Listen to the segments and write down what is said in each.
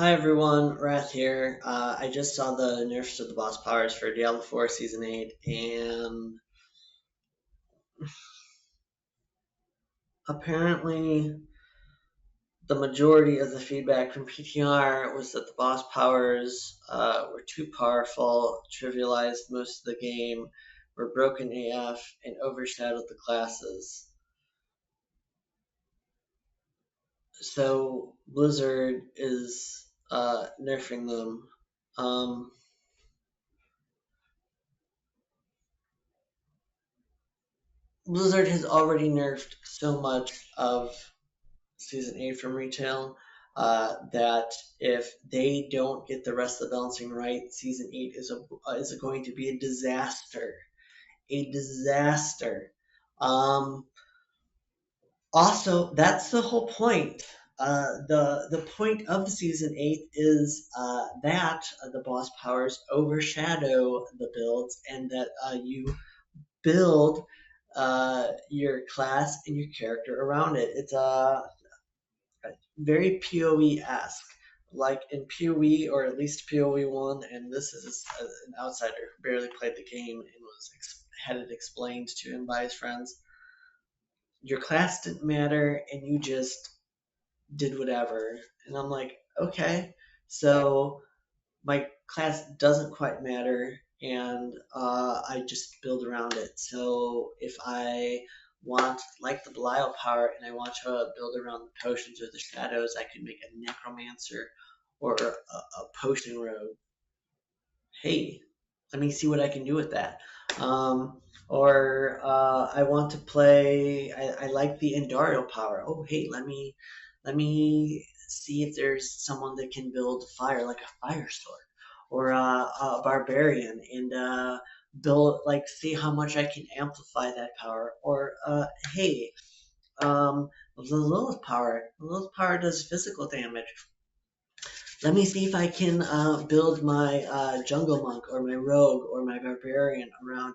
Hi everyone, Wrath here. I just saw the nerfs to the boss powers for Diablo 4 Season 8, and apparently the majority of the feedback from PTR was that the boss powers were too powerful, trivialized most of the game, were broken AF, and overshadowed the classes. So Blizzard is nerfing them. Um, Blizzard has already nerfed so much of Season 8 from retail that if they don't get the rest of the balancing right, Season 8 is going to be a disaster. A disaster. Um, Also, that's the whole point. The point of Season 8 is that the boss powers overshadow the builds and that you build your class and your character around it. It's very PoE-esque. Like in PoE, or at least PoE 1, and this is an outsider who barely played the game and had it explained to him by his friends. Your class didn't matter, and you just did whatever. And I'm like, okay, so my class doesn't quite matter, and I just build around it. So if I want, like the Belial power, and I want to build around the potions or the shadows, I can make a necromancer or a potion rogue. Hey, let me see what I can do with that. Or I want to play. I like the Endario power. Oh, hey, let me see if there's someone that can build fire, like a fire sword, or a barbarian, and build like see how much I can amplify that power. Or hey, the Lilith power. The Lilith power does physical damage. Let me see if I can build my jungle monk or my rogue or my barbarian around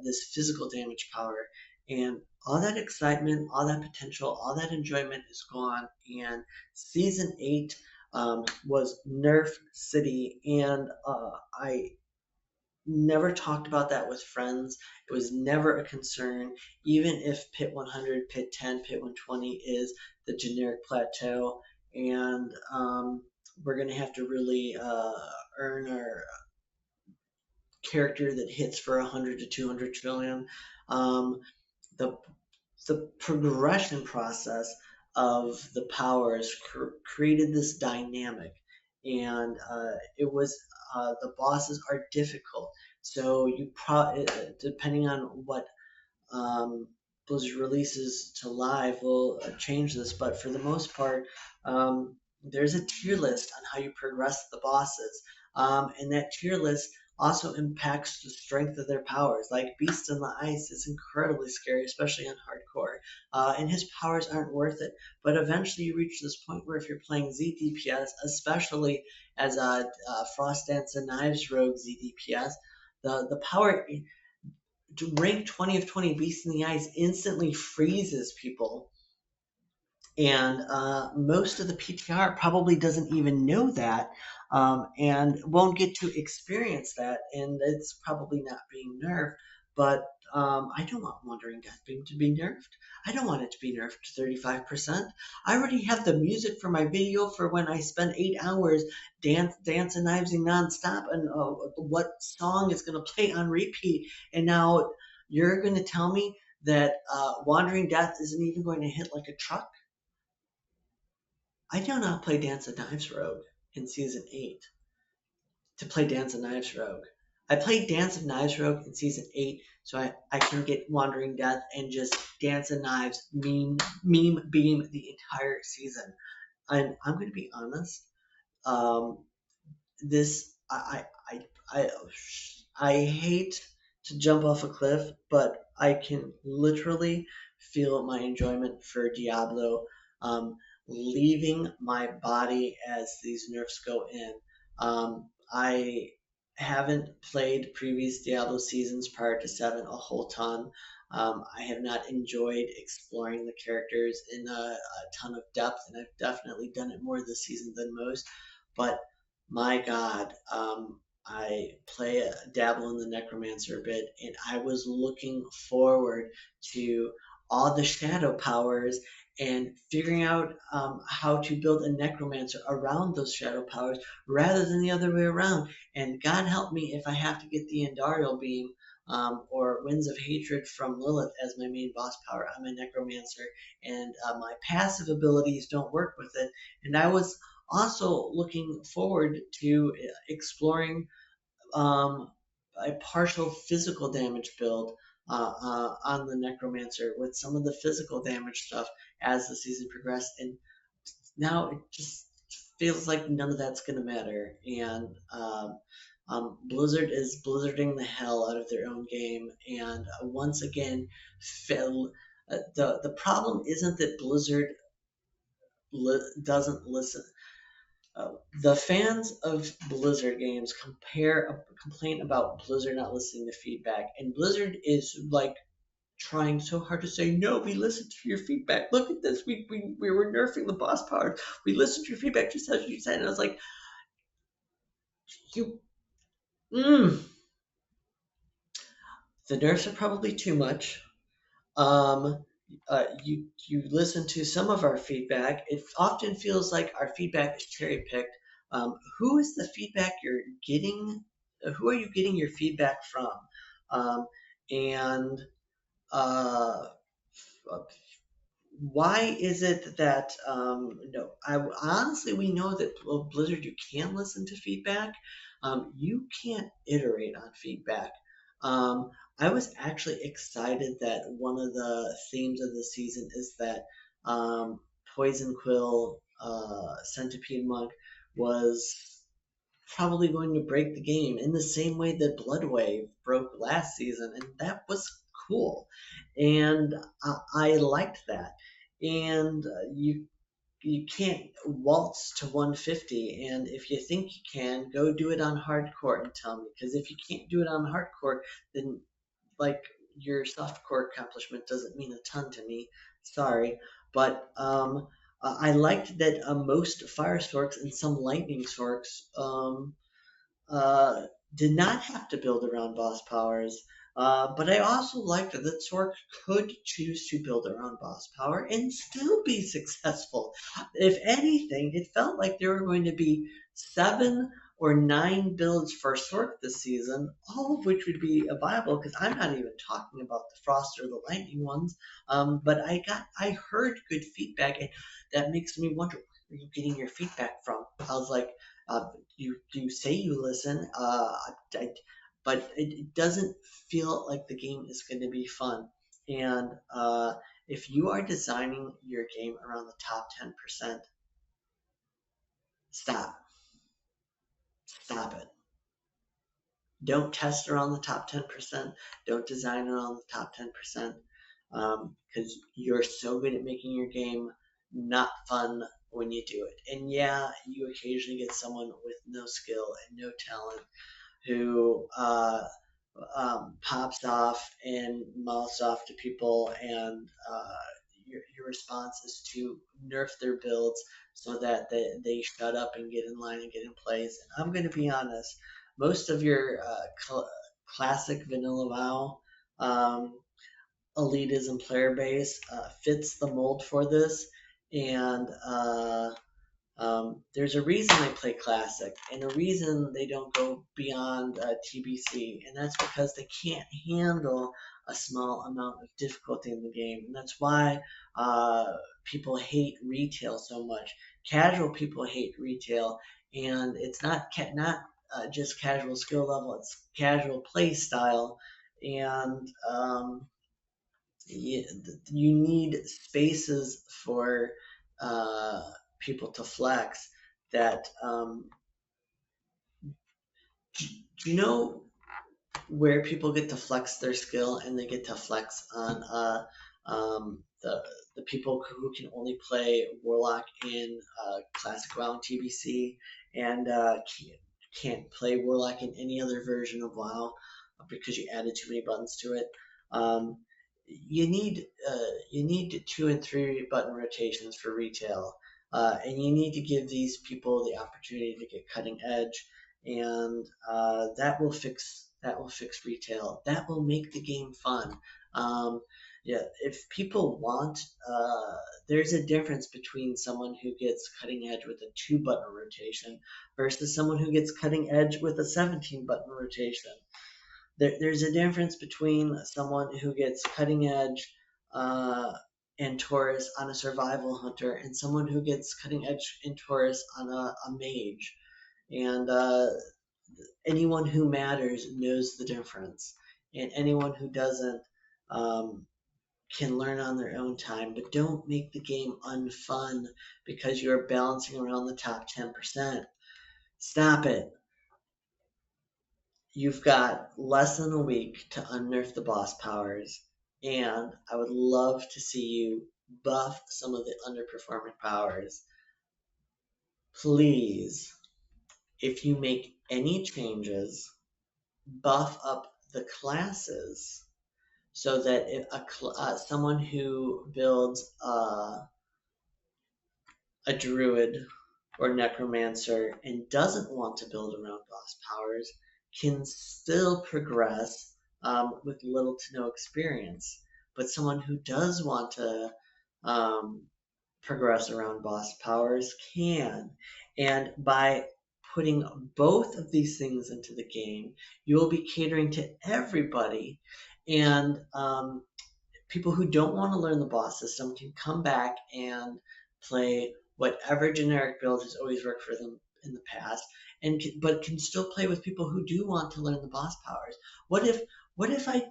this physical damage power. And all that excitement, all that potential, all that enjoyment is gone. And season 8 was Nerf City. And I never talked about that with friends. It was never a concern, even if Pit 100, Pit 10, Pit 120 is the generic plateau. And we're going to have to really earn our character that hits for 100 to 200 trillion. Um, the the progression process of the powers created this dynamic, and it was the bosses are difficult. So depending on what um, Blizzard releases to live will change this, but for the most part, there's a tier list on how you progress the bosses, and that tier list also impacts the strength of their powers. Like Beast in the Ice is incredibly scary, especially on hardcore, and his powers aren't worth it. But eventually, you reach this point where if you're playing ZDPS, especially as a Frost Dance and Knives Rogue ZDPS, the power to rank 20 of 20 Beast in the Ice instantly freezes people. And most of the PTR probably doesn't even know that and won't get to experience that. And it's probably not being nerfed. But I don't want Wandering Death Beam to be nerfed. I don't want it to be nerfed to 35%. I already have the music for my video for when I spend 8 hours dancing knivesing nonstop, and what song is going to play on repeat. And now you're going to tell me that Wandering Death isn't even going to hit like a truck? I do not play Dance of Knives Rogue in Season 8 to play Dance of Knives Rogue. I played Dance of Knives Rogue in Season 8 so I can get Wandering Death and just Dance of Knives meme beam the entire season. And I'm going to be honest, um, this I hate to jump off a cliff, but I can literally feel my enjoyment for Diablo leaving my body as these nerfs go in. I haven't played previous Diablo seasons prior to 7 a whole ton. I have not enjoyed exploring the characters in a ton of depth, and I've definitely done it more this season than most. But my God, I dabble in the Necromancer a bit, and I was looking forward to all the shadow powers and figuring out how to build a Necromancer around those shadow powers rather than the other way around. And God help me if I have to get the Andariel beam or Winds of Hatred from Lilith as my main boss power. I'm a Necromancer, and my passive abilities don't work with it. And I was also looking forward to exploring a partial physical damage build on the Necromancer with some of the physical damage stuff as the season progressed. And now it just feels like none of that's going to matter. And Blizzard is blizzarding the hell out of their own game, and once again, the problem isn't that Blizzard doesn't listen. The fans of Blizzard games complain about Blizzard not listening to feedback, and Blizzard is like trying so hard to say, no, we listened to your feedback. Look at this. We were nerfing the boss powers. We listened to your feedback just as you said. And I was like, you, mm, the nerfs are probably too much. Um, you listen to some of our feedback. It often feels like our feedback is cherry picked. Who is the feedback you're getting? Who are you getting your feedback from? And uh, why is it that no? Honestly, we know that Blizzard, you can listen to feedback. You can't iterate on feedback. Um, I was actually excited that one of the themes of the season is that Poison Quill Centipede Monk was probably going to break the game in the same way that Bloodwave broke last season, and that was cool. And I liked that. And you can't waltz to 150, and if you think you can, go do it on hardcore and tell me. Because if you can't do it on hardcore, then like your softcore accomplishment doesn't mean a ton to me. Sorry, but I liked that most fire storks and some lightning storks uh, did not have to build around boss powers. But I also liked that Sork could choose to build around boss power and still be successful. If anything, it felt like there were going to be 7 or 9 builds for Sork this season, all of which would be viable because I'm not even talking about the Frost or the Lightning ones. But I heard good feedback, and that makes me wonder where are you getting your feedback from? I was like, uh, you say you listen, I, but it doesn't feel like the game is going to be fun. And if you are designing your game around the top 10%, stop, stop it. Don't test around the top 10%. Don't design around the top 10%, because you're so good at making your game not fun when you do it. And yeah, you occasionally get someone with no skill and no talent who pops off and mouths off to people, and your response is to nerf their builds so that they shut up and get in line and get in place. And I'm going to be honest, most of your classic vanilla WoW elitism player base fits the mold for this, and there's a reason they play Classic, and a reason they don't go beyond TBC, and that's because they can't handle a small amount of difficulty in the game, and that's why people hate retail so much. Casual people hate retail, and it's not just casual skill level; it's casual play style, and you, you need spaces for uh, people to flex that do you know where people get to flex their skill and they get to flex on the people who can only play Warlock in Classic WoW and TBC and can't play Warlock in any other version of WoW because you added too many buttons to it. Um, you need you need 2 and 3 button rotations for retail, and you need to give these people the opportunity to get cutting edge, and that will fix retail. That will make the game fun. Um, yeah, if people want, there's a difference between someone who gets cutting edge with a 2 button rotation versus someone who gets cutting edge with a 17 button rotation. There's a difference between someone who gets cutting edge uh, and Taurus on a survival hunter and someone who gets cutting edge in Taurus on a mage. And anyone who matters knows the difference. And anyone who doesn't um, can learn on their own time, but don't make the game unfun because you're balancing around the top 10%. Stop it. You've got less than a week to unnerf the boss powers, and I would love to see you buff some of the underperforming powers. Please, if you make any changes, buff up the classes so that if someone who builds a druid or necromancer and doesn't want to build around boss powers can still progress with little to no experience. But someone who does want to um, progress around boss powers can. And by putting both of these things into the game, you will be catering to everybody. And people who don't want to learn the boss system can come back and play whatever generic build has always worked for them in the past, and but can still play with people who do want to learn the boss powers. What if what if I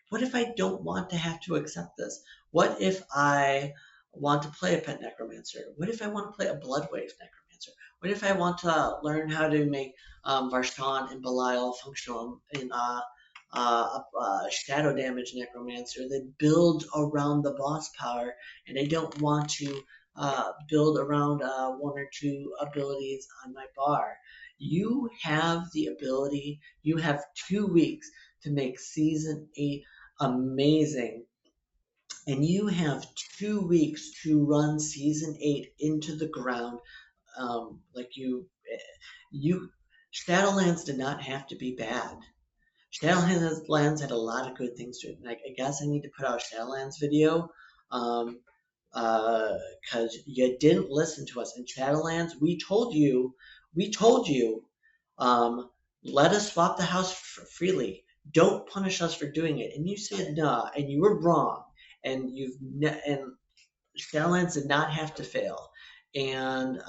what if I don't want to have to accept this? What if I want to play a pet necromancer? What if I want to play a bloodwave necromancer? What if I want to learn how to make Varshan and Belial functional in shadow damage necromancer that builds around the boss power, and I don't want to build around 1 or 2 abilities on my bar. You have the ability, you have 2 weeks to make Season 8 amazing, and you have 2 weeks to run Season 8 into the ground. Like you, Shadowlands did not have to be bad. Shadowlands had a lot of good things to it. And I guess I need to put out a Shadowlands video um, because you didn't listen to us. In Shadowlands, we told you, um, let us swap the house freely. Don't punish us for doing it. And you said nah, and you were wrong. And and Shadowlands did not have to fail. And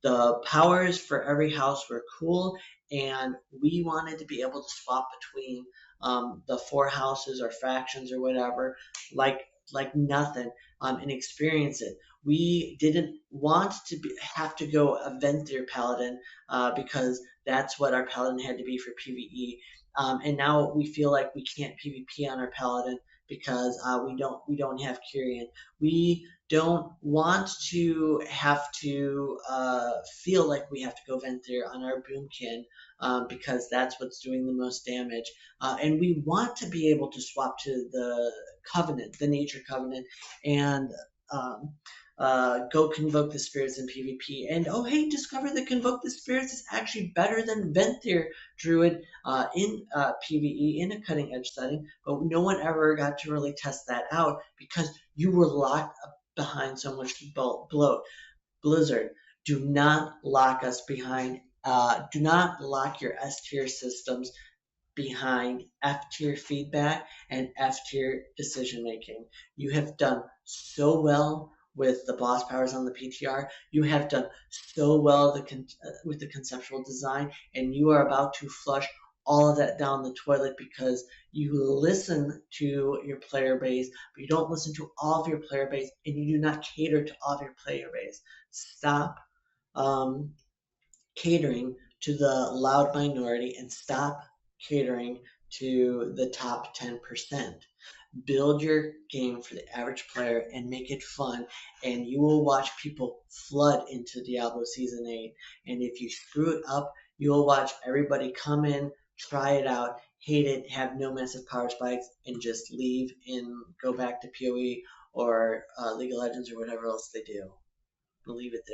the powers for every house were cool, and we wanted to be able to swap between the 4 houses or factions or whatever, like like nothing, and experience it. We didn't want to have to go event their paladin because that's what our paladin had to be for PVE. And now we feel like we can't PvP on our paladin because we don't have Kyrian. We don't want to have to feel like we have to go Venthyr on our Boomkin because that's what's doing the most damage. And we want to be able to swap to the Covenant, the Nature Covenant, and um, go Convoke the Spirits in PvP. And oh, hey, discover that Convoke the Spirits is actually better than Venthyr Druid in PvE in a cutting edge setting, but no one ever got to really test that out because you were locked behind so much bloat. Blizzard, do not lock us behind. Do not lock your S tier systems behind F tier feedback and F tier decision making. You have done so well with the boss powers on the PTR. You have done so well with the conceptual design, and you are about to flush all of that down the toilet because you listen to your player base, but you don't listen to all of your player base, and you do not cater to all of your player base. Stop um, catering to the loud minority and stop catering to the top 10%. Build your game for the average player and make it fun, and you will watch people flood into Diablo Season 8. And if you screw it up, you will watch everybody come in, try it out, hate it, have no massive power spikes, and just leave and go back to PoE or League of Legends or whatever else they do. I'll leave it there.